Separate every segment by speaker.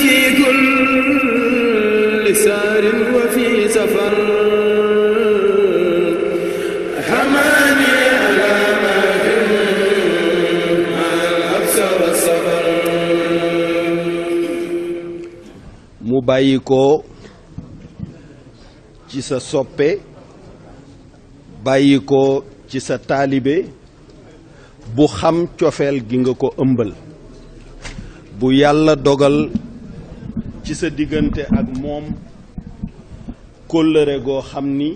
Speaker 1: في كل سار وفي سفر حماني على ماهر مع الحبس والسفر
Speaker 2: mu bàyyi ko ci sa soppe bàyyi ko ci sa taalibe bu xam cofeel gi nga ko ëmbal bu yàlla dogal ci sa diggante ak moom kóllëre goo xam ni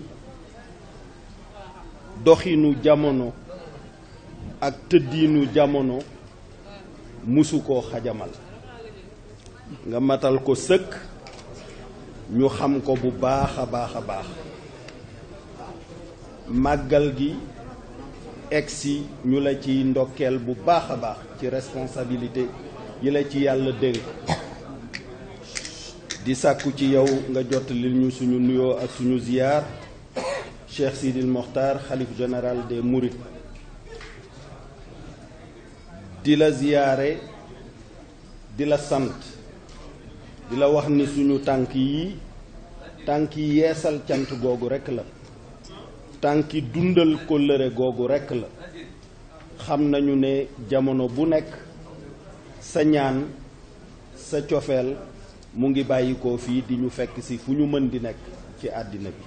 Speaker 2: doxinu jamono ak tëddiinu jamono musu koo xajamal nga matal ko sëkk ñu xam ko bu baax a baax a baax màggal gi egsi ñu la ciy ndokkeel bu baax a baax ci responsabilité yi la ci yàlla dénk di sàkku ci yow nga jottali ñu suñu nuyoo ak suñu ziyaar Cheikh Sidil Mokhtar xalif général des Mourides di la ziyaare di la sant di la wax ni suñu tànk yi yeesal cant googu rekk la tànki dundal kóllëre googu rekk la xam nañu ne jamono bu nekk sa ñaan sa cofeel mu ngi bàyyikoo fii di ñu fekk ci fu ñu mën di nekk ci àddina bi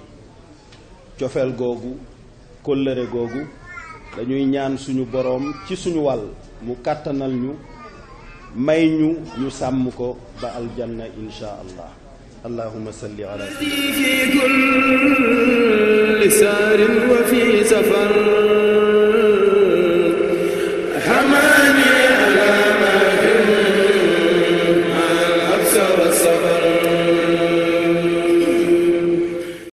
Speaker 2: cofeel googu kóllëre googu dañuy ñaan suñu boroom ci suñu wàll mu kàttanal ñu may ñu sàmm ko ba aljanna insha allah allahumma salli ala
Speaker 1: في كل سار وفي سفر